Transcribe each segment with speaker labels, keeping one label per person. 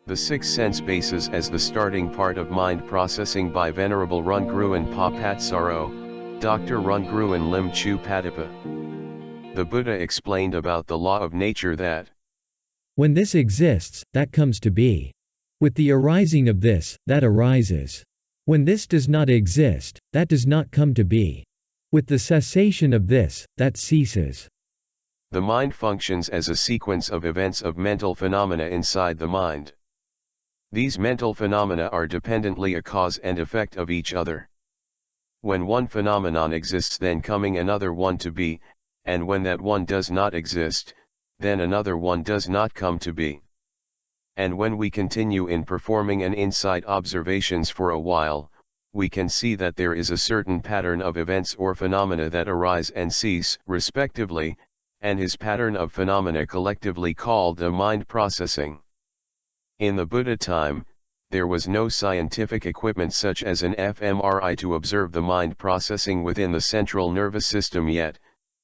Speaker 1: The Six Sense Bases as the Starting Part of Mind Processing by Venerable Rungruan Papatsaro, Dr. Rungruan Lim Chu Patapa. The Buddha explained about the law of nature that
Speaker 2: when this exists, that comes to be. With the arising of this, that arises. When this does not exist, that does not come to be. With the cessation of this, that ceases.
Speaker 1: the mind functions as a sequence of events of mental phenomena inside the mind. These mental phenomena are dependently a cause and effect of each other. When one phenomenon exists, then coming another one to be, and when that one does not exist, then another one does not come to be. And when we continue in performing an insight observations for a while, we can see that there is a certain pattern of events or phenomena that arise and cease, respectively, and his pattern of phenomena collectively called the mind processing. In the Buddha time, there was no scientific equipment such as an fMRI to observe the mind processing within the central nervous system yet,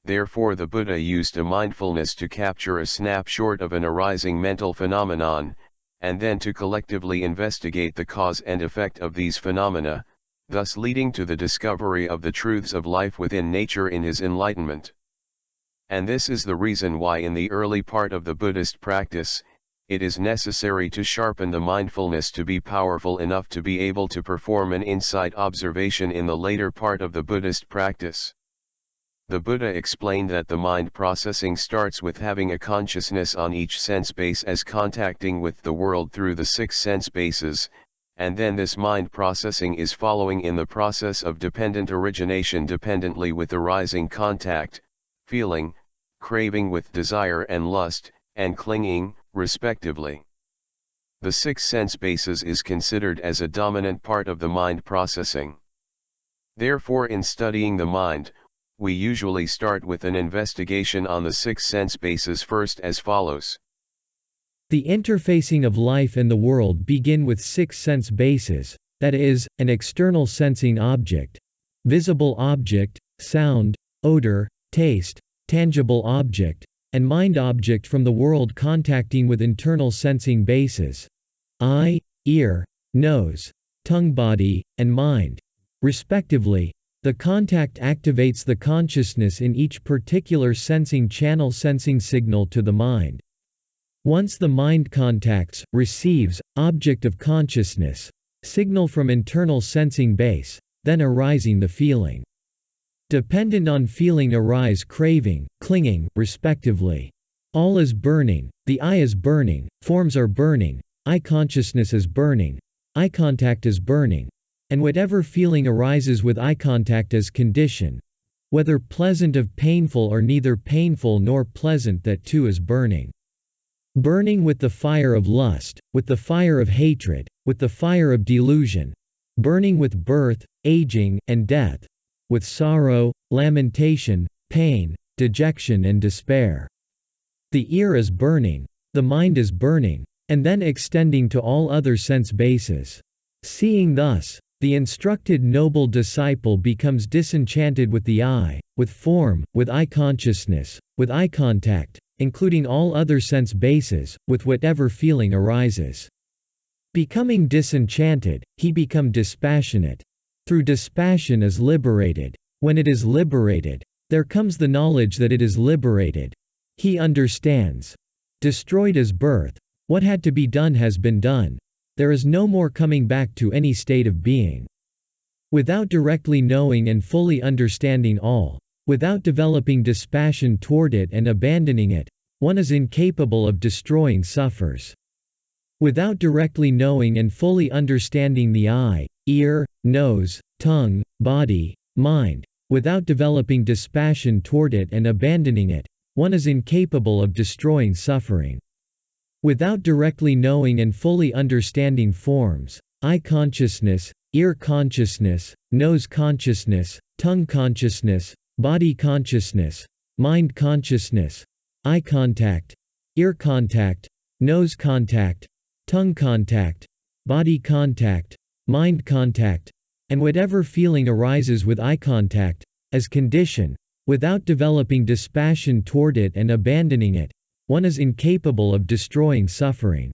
Speaker 1: therefore the Buddha used a mindfulness to capture a snapshot of an arising mental phenomenon, and then to collectively investigate the cause and effect of these phenomena, thus leading to the discovery of the truths of life within nature in his enlightenment. And this is the reason why in the early part of the Buddhist practice, it is necessary to sharpen the mindfulness to be powerful enough to be able to perform an insight observation in the later part of the Buddhist practice. The Buddha explained that the mind processing starts with having a consciousness on each sense base as contacting with the world through the six sense bases, and then this mind processing is following in the process of dependent origination dependently with arising contact, feeling, craving with desire and lust, and clinging, respectively. The six sense bases is considered as a dominant part of the mind processing. Therefore, in studying the mind, we usually start with an investigation on the six sense bases first as follows.
Speaker 2: The interfacing of life and the world begin with six sense bases, that is, an external sensing object, visible object, sound, odor, taste, tangible object, and mind object from the world contacting with internal sensing bases, eye, ear, nose, tongue, body, and mind, respectively. The contact activates the consciousness in each particular sensing channel sensing signal to the mind. Once the mind contacts, receives, object of consciousness, signal from internal sensing base, then arising the feeling. Dependent on feeling arise craving, clinging, respectively. All is burning, the eye is burning, forms are burning, eye consciousness is burning, eye contact is burning, and whatever feeling arises with eye contact as condition, whether pleasant or painful or neither painful nor pleasant, that too is burning. Burning with the fire of lust, with the fire of hatred, with the fire of delusion, burning with birth, aging, and death, with sorrow, lamentation, pain, dejection and despair. The ear is burning, the mind is burning, and then extending to all other sense bases. Seeing thus, the instructed noble disciple becomes disenchanted with the eye, with form, with eye consciousness, with eye contact, including all other sense bases, with whatever feeling arises. Becoming disenchanted, he becomes dispassionate. Through dispassion is liberated. When it is liberated, there comes the knowledge that it is liberated. He understands. Destroyed is birth. What had to be done has been done. There is no more coming back to any state of being. Without directly knowing and fully understanding all, without developing dispassion toward it and abandoning it, one is incapable of destroying suffers. Without directly knowing and fully understanding the eye, ear, nose, tongue, body, mind, without developing dispassion toward it and abandoning it, one is incapable of destroying suffering. Without directly knowing and fully understanding forms, eye consciousness, ear consciousness, nose consciousness, tongue consciousness, body consciousness, mind consciousness, eye contact, ear contact, nose contact, tongue contact, body contact, mind contact, and whatever feeling arises with eye contact, as condition, without developing dispassion toward it and abandoning it, one is incapable of destroying suffering.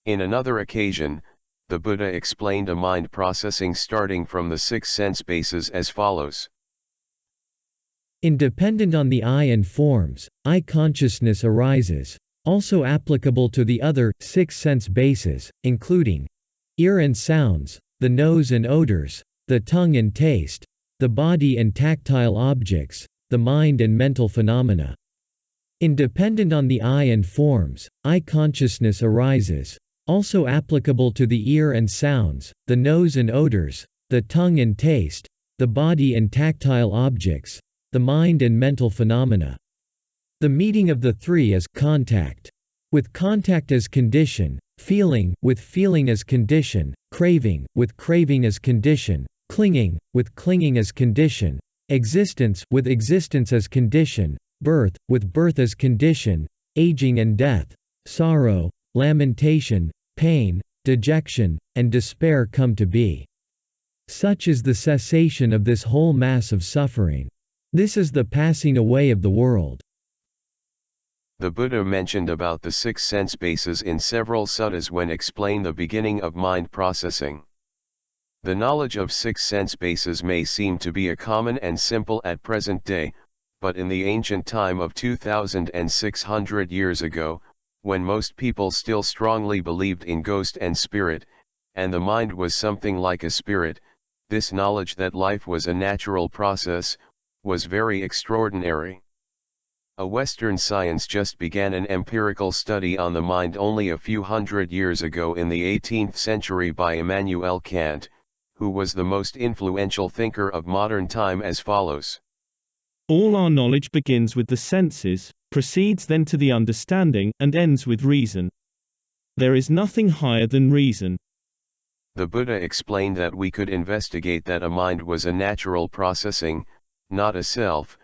Speaker 1: In another occasion, the Buddha explained a mind processing starting from the six sense bases as follows.
Speaker 2: Independent on the eye and forms, eye consciousness arises, also applicable to the other six sense bases, including ear and sounds, the nose and odors, the tongue and taste, the body and tactile objects, the mind and mental phenomena. Independent on the eye and forms, eye consciousness arises, also applicable to the ear and sounds, the nose and odors, the tongue and taste, the body and tactile objects, the mind and mental phenomena. The meeting of the three is contact. With contact as condition, feeling, with feeling as condition, craving, with craving as condition, clinging, with clinging as condition, existence, with existence as condition, birth, with birth as condition, aging and death, sorrow, lamentation, pain, dejection, and despair come to be. Such is the cessation of this whole mass of suffering. This is the passing away of the world.
Speaker 1: The Buddha mentioned about the six sense bases in several suttas when explain the beginning of mind processing. The knowledge of six sense bases may seem to be a common and simple at present day, but in the ancient time of 2600 years ago, when most people still strongly believed in ghost and spirit, and the mind was something like a spirit, this knowledge that life was a natural process, was very extraordinary. A Western science just began an empirical study on the mind only a few hundred years ago in the 18th century by Immanuel Kant, who was the most influential thinker of modern time as follows.
Speaker 3: All our knowledge begins with the senses, proceeds then to the understanding, and ends with reason. There is nothing higher than reason.
Speaker 1: The Buddha explained that we could investigate that a mind was a natural processing, not a self,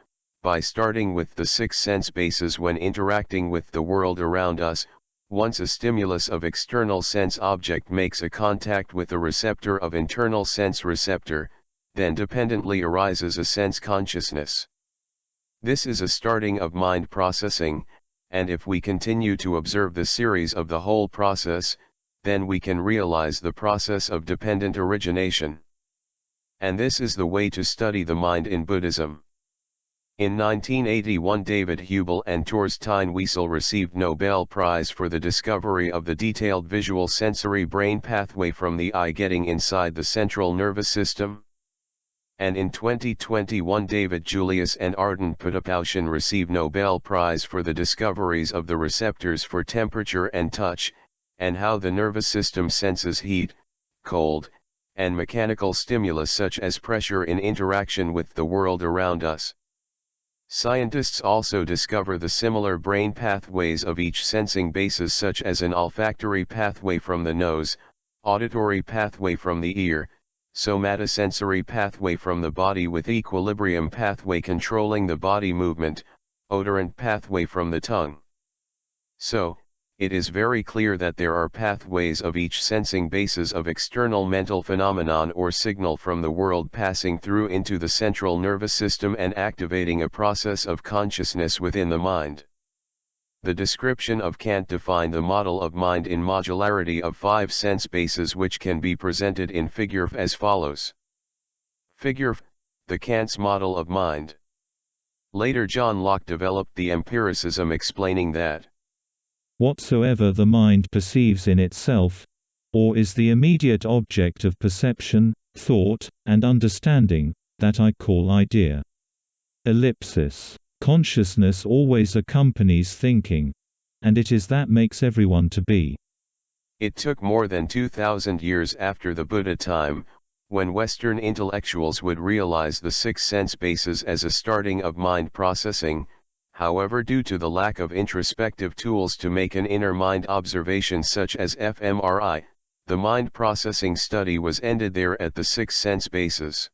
Speaker 1: by starting with the six sense bases when interacting with the world around us. Once a stimulus of external sense object makes a contact with a receptor of internal sense receptor, then dependently arises a sense consciousness. This is a starting of mind processing, and if we continue to observe the series of the whole process, then we can realize the process of dependent origination. And this is the way to study the mind in Buddhism. In 1981 David Hubel and Torstein Wiesel received Nobel Prize for the discovery of the detailed visual sensory brain pathway from the eye getting inside the central nervous system. And in 2021 David Julius and Arden Putapausian received Nobel Prize for the discoveries of the receptors for temperature and touch, and how the nervous system senses heat, cold, and mechanical stimulus such as pressure in interaction with the world around us. Scientists also discover the similar brain pathways of each sensing basis such as an olfactory pathway from the nose, auditory pathway from the ear, somatosensory pathway from the body with equilibrium pathway controlling the body movement, odorant pathway from the tongue. So, it is very clear that there are pathways of each sensing basis of external mental phenomenon or signal from the world passing through into the central nervous system and activating a process of consciousness within the mind. The description of Kant defined the model of mind in modularity of 5 sense bases which can be presented in figure F as follows. Figure F, the Kant's model of mind. Later John Locke developed the empiricism explaining that
Speaker 4: whatsoever the mind perceives in itself, or is the immediate object of perception, thought, and understanding, that I call idea. Ellipsis. Consciousness always accompanies thinking. And it is that makes everyone to be.
Speaker 1: It took more than 2,000 years after the Buddha time, when Western intellectuals would realize the 6 sense bases as a starting of mind processing. However, due to the lack of introspective tools to make an inner mind observation such as fMRI, the mind processing study was ended there at the 6 sense bases.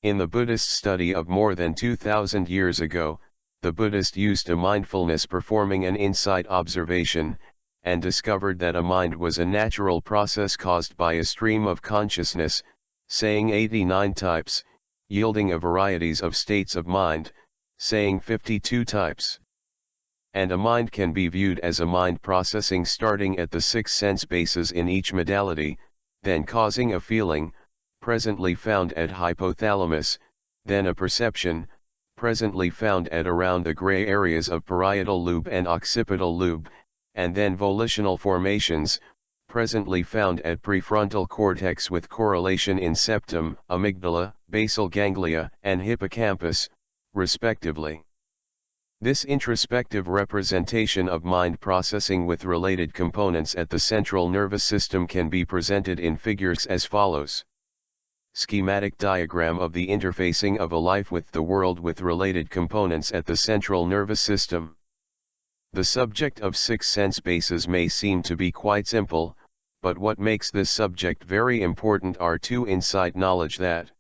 Speaker 1: In the Buddhist study of more than 2,000 years ago, the Buddhist used a mindfulness performing an insight observation, and discovered that a mind was a natural process caused by a stream of consciousness, saying 89 types, yielding a varieties of states of mind, saying 52 types. and a mind can be viewed as a mind processing starting at the 6 sense bases in each modality, then causing a feeling, presently found at hypothalamus, then a perception, presently found at around the gray areas of parietal lobe and occipital lobe, and then volitional formations, presently found at prefrontal cortex with correlation in septum, amygdala, basal ganglia, and hippocampus, respectively. This introspective representation of mind processing with related components at the central nervous system can be presented in figures as follows. Schematic diagram of the interfacing of a life with the world with related components at the central nervous system. The subject of 6 sense bases may seem to be quite simple, but what makes this subject very important are 2 insight knowledge that.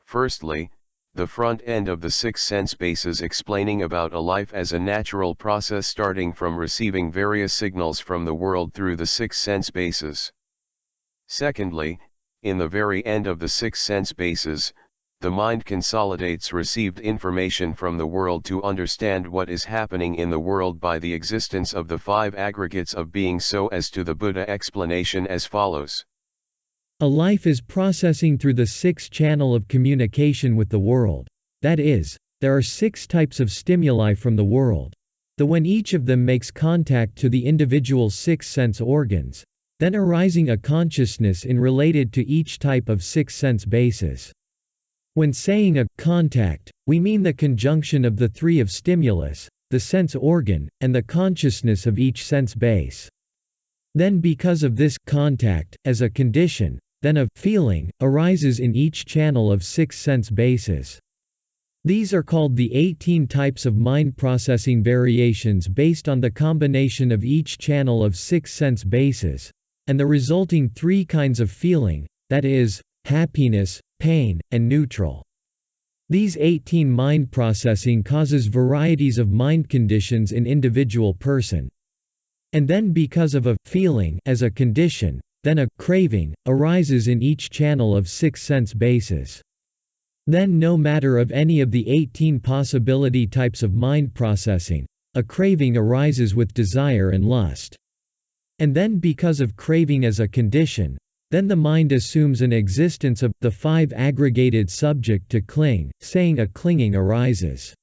Speaker 1: Firstly, the front end of the 6 sense bases explaining about a life as a natural process starting from receiving various signals from the world through the 6 sense bases. Secondly, in the very end of the 6 sense bases, the mind consolidates received information from the world to understand what is happening in the world by the existence of the 5 aggregates of being so as to the Buddha explanation as follows.
Speaker 2: A life is processing through the 6th channel of communication with the world. That is, there are 6 types of stimuli from the world. When each of them makes contact to the individual 6 sense organs, then arising a consciousness in related to each type of 6 sense bases. When saying a contact, we mean the conjunction of the 3 of stimulus, the sense organ, and the consciousness of each sense base. Then because of this contact, as a condition, then a feeling arises in each channel of 6 sense bases. These are called the 18 types of mind processing variations based on the combination of each channel of 6 sense bases, and the resulting 3 kinds of feeling, that is, happiness, pain, and neutral. These 18 mind processing causes varieties of mind conditions in individual person. And then because of a feeling as a condition, then a craving arises in each channel of 6 sense bases. Then no matter of any of the 18 possibility types of mind processing, a craving arises with desire and lust. And then because of craving as a condition, then the mind assumes an existence of the 5 aggregated subject to cling, saying a clinging arises.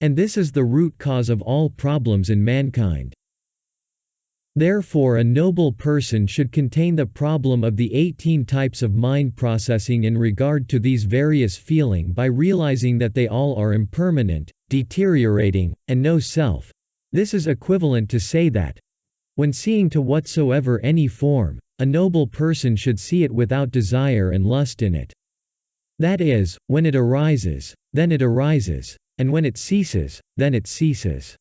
Speaker 2: And this is the root cause of all problems in mankind. Therefore a noble person should contain the problem of the 18 types of mind processing in regard to these various feeling by realizing that they all are impermanent, deteriorating, and no self. This is equivalent to say that, when seeing to whatsoever any form, a noble person should see it without desire and lust in it. That is, when it arises, then it arises, and when it ceases, then it ceases.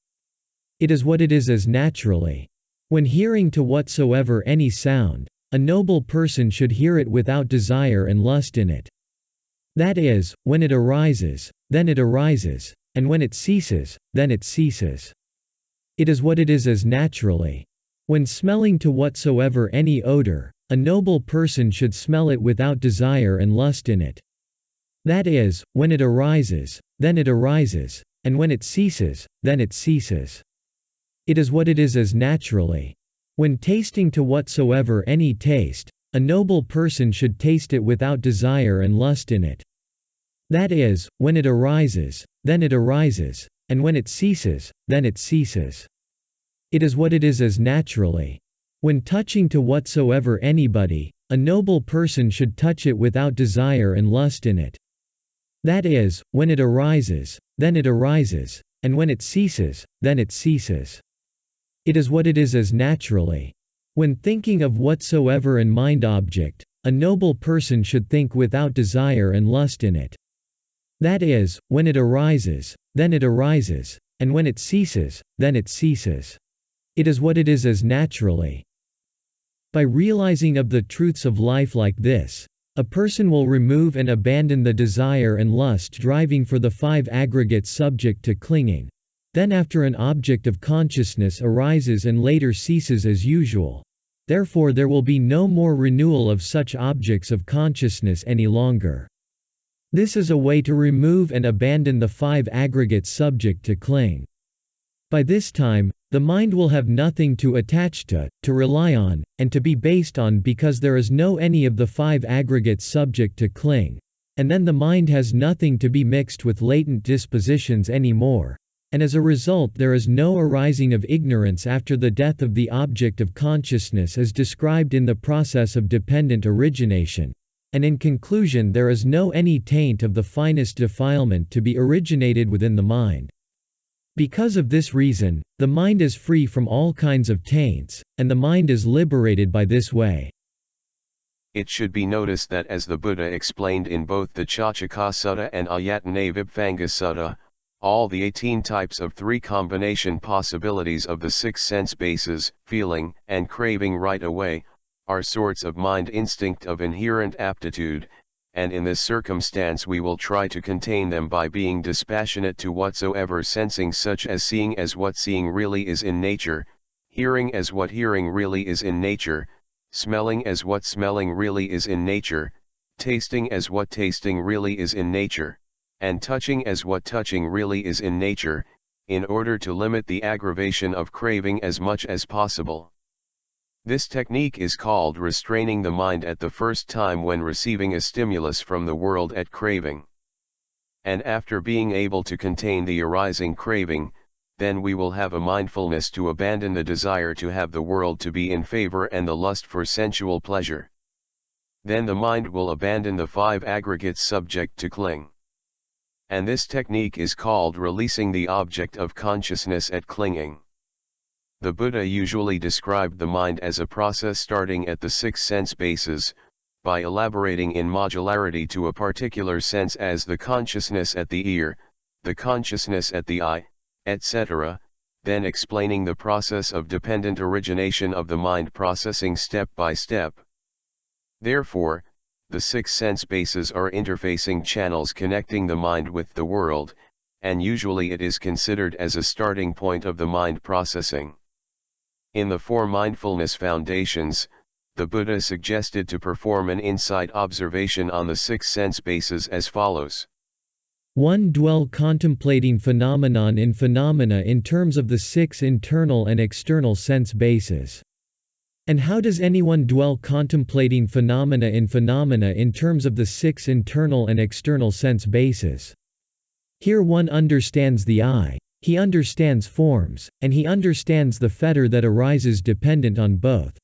Speaker 2: It is what it is as naturally. When hearing to whatsoever any sound, a noble person should hear it without desire and lust in it. That is, when it arises, then it arises, and when it ceases, then it ceases. It is what it is as naturally. When smelling to whatsoever any odor, a noble person should smell it without desire and lust in it. That is, when it arises, then it arises, and when it ceases, then it ceases. It is what it is as naturally. When tasting to whatsoever any taste, a noble person should taste it without desire and lust in it. That is, when it arises, then it arises, and when it ceases, then it ceases. It is what it is as naturally. When touching to whatsoever anybody, a noble person should touch it without desire and lust in it. That is, when it arises, then it arises, and when it ceases, then it ceases. It is what it is as naturally. When thinking of whatsoever an mind object, a noble person should think without desire and lust in it. That is, when it arises, then it arises, and when it ceases, then it ceases. It is what it is as naturally. By realizing of the truths of life like this, a person will remove and abandon the desire and lust driving for the 5 aggregates subject to clinging. Then after an object of consciousness arises and later ceases as usual. Therefore there will be no more renewal of such objects of consciousness any longer. This is a way to remove and abandon the 5 aggregates subject to cling. By this time, the mind will have nothing to attach to rely on, and to be based on because there is no any of the five aggregates subject to cling. And then the mind has nothing to be mixed with latent dispositions anymore. And as a result there is no arising of ignorance after the death of the object of consciousness as described in the process of dependent origination. And in conclusion there is no any taint of the finest defilement to be originated within the mind. Because of this reason, the mind is free from all kinds of taints, and the mind is liberated by this way.
Speaker 1: It should be noticed that as the Buddha explained in both the Chachaka Sutta and Ayatane Vibhanga Sutta, all the 18 types of three combination possibilities of the six sense bases, feeling and craving right away, are sorts of mind instinct of inherent aptitude, and in this circumstance we will try to contain them by being dispassionate to whatsoever sensing, such as seeing as what seeing really is in nature, hearing as what hearing really is in nature, smelling as what smelling really is in nature, tasting as what tasting really is in nature, and touching as what touching really is in nature, in order to limit the aggravation of craving as much as possible. This technique is called restraining the mind at the first time when receiving a stimulus from the world at craving. And after being able to contain the arising craving, then we will have a mindfulness to abandon the desire to have the world to be in favor and the lust for sensual pleasure. Then the mind will abandon the five aggregates subject to cling. And this technique is called releasing the object of consciousness at clinging. The Buddha usually described the mind as a process starting at the six sense bases, by elaborating in modularity to a particular sense as the consciousness at the ear, the consciousness at the eye, etc., then explaining the process of dependent origination of the mind processing step by step. Therefore, the six sense bases are interfacing channels connecting the mind with the world, and usually it is considered as a starting point of the mind processing. In the four mindfulness foundations, the Buddha suggested to perform an insight observation on the six sense bases as follows.
Speaker 2: 1. Dwell contemplating phenomenon in phenomena in terms of the six internal and external sense bases. And how does anyone dwell contemplating phenomena in terms of the six internal and external sense bases? Here one understands the eye, he understands forms, and he understands the fetter that arises dependent on both.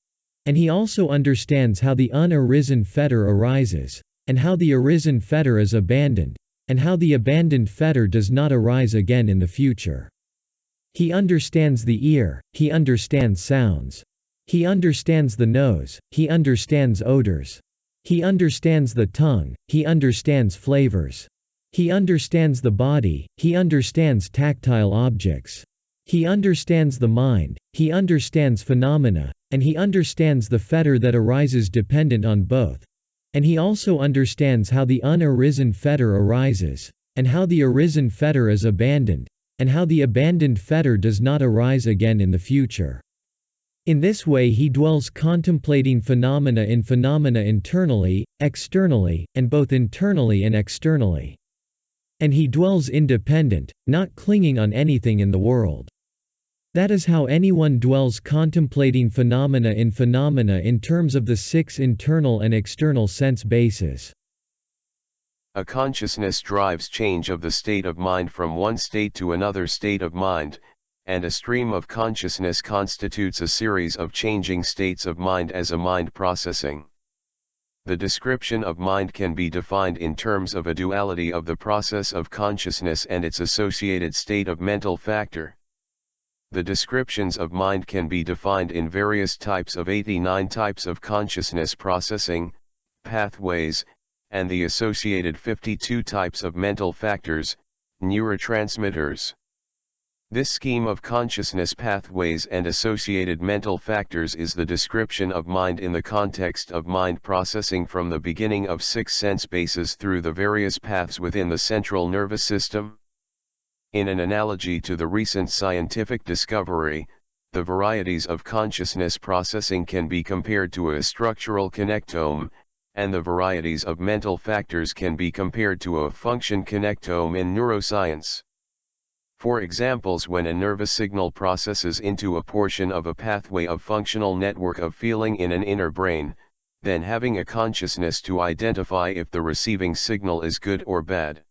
Speaker 2: And he also understands how the unarisen fetter arises, and how the arisen fetter is abandoned, and how the abandoned fetter does not arise again in the future. He understands the ear, he understands sounds. He understands the nose, he understands odors. He understands the tongue, he understands flavors. He understands the body, he understands tactile objects. He understands the mind, he understands phenomena, and he understands the fetter that arises dependent on both. And he also understands how the unarisen fetter arises, and how the arisen fetter is abandoned, and how the abandoned fetter does not arise again in the future. In this way he dwells contemplating phenomena internally, externally, and both internally and externally. And he dwells independent, not clinging on anything in the world. That is how anyone dwells contemplating phenomena in terms of the six internal and external sense bases.
Speaker 1: A consciousness drives change of the state of mind from one state to another state of mind, and a stream of consciousness constitutes a series of changing states of mind as a mind processing. The description of mind can be defined in terms of a duality of the process of consciousness and its associated state of mental factor. The descriptions of mind can be defined in various types of 89 types of consciousness processing, pathways, and the associated 52 types of mental factors, neurotransmitters. This scheme of consciousness pathways and associated mental factors is the description of mind in the context of mind processing from the beginning of six sense bases through the various paths within the central nervous system. In an analogy to the recent scientific discovery, the varieties of consciousness processing can be compared to a structural connectome, and the varieties of mental factors can be compared to a function connectome in neuroscience. For examples, when a nervous signal processes into a portion of a pathway of functional network of feeling in an inner brain, then having a consciousness to identify if the receiving signal is good or bad.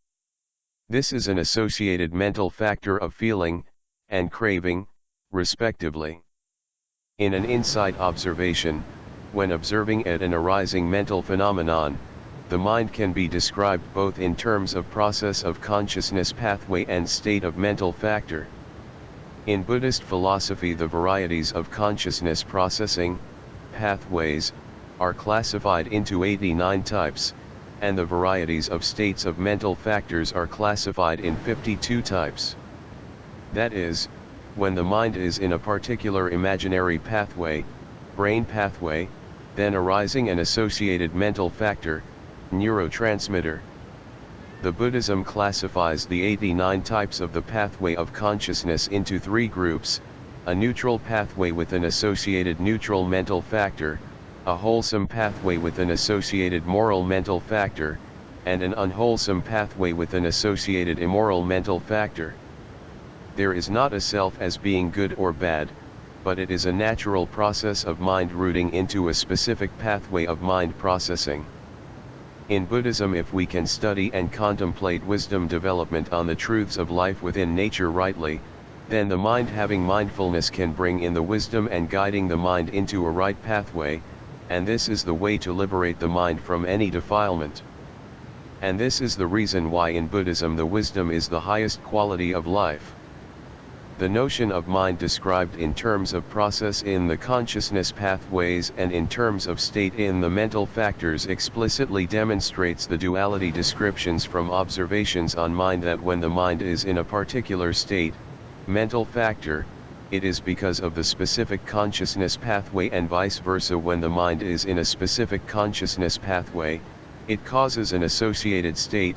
Speaker 1: This is an associated mental factor of feeling and craving, respectively. In an insight observation, when observing at an arising mental phenomenon, the mind can be described both in terms of process of consciousness pathway and state of mental factor. In Buddhist philosophy, the varieties of consciousness processing pathways are classified into 89 types, and the varieties of states of mental factors are classified in 52 types. That is, when the mind is in a particular imaginary pathway, brain pathway, then arising an associated mental factor, neurotransmitter. The Buddhism classifies the 89 types of the pathway of consciousness into 3 groups: a neutral pathway with an associated neutral mental factor, a wholesome pathway with an associated moral mental factor, and an unwholesome pathway with an associated immoral mental factor. There is not a self as being good or bad, but it is a natural process of mind rooting into a specific pathway of mind processing. In Buddhism, if we can study and contemplate wisdom development on the truths of life within nature rightly, then the mind having mindfulness can bring in the wisdom and guiding the mind into a right pathway, and this is the way to liberate the mind from any defilement. And this is the reason why in Buddhism the wisdom is the highest quality of life. The notion of mind described in terms of process in the consciousness pathways and in terms of state in the mental factors explicitly demonstrates the duality descriptions from observations on mind, that when the mind is in a particular state, mental factor, it is because of the specific consciousness pathway, and vice versa. When the mind is in a specific consciousness pathway, it causes an associated state,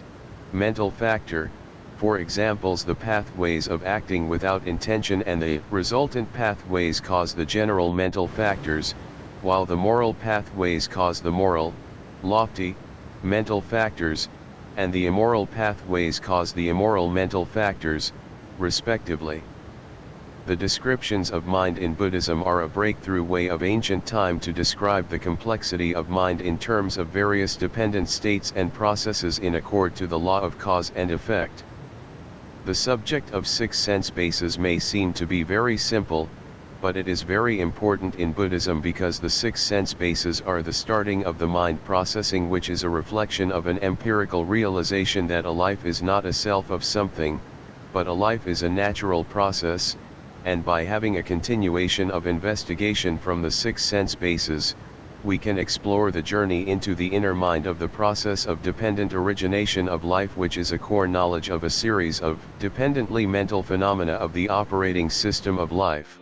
Speaker 1: mental factor. For examples, the pathways of acting without intention and the resultant pathways cause the general mental factors, while the moral pathways cause the moral, lofty, mental factors, and the immoral pathways cause the immoral mental factors, respectively. The descriptions of mind in Buddhism are a breakthrough way of ancient time to describe the complexity of mind in terms of various dependent states and processes in accord to the law of cause and effect. The subject of 6 sense bases may seem to be very simple, but it is very important in Buddhism because the 6 sense bases are the starting of the mind processing, which is a reflection of an empirical realization that a life is not a self of something, but a life is a natural process, and by having a continuation of investigation from the 6 sense bases, we can explore the journey into the inner mind of the process of dependent origination of life, which is a core knowledge of a series of dependently mental phenomena of the operating system of life.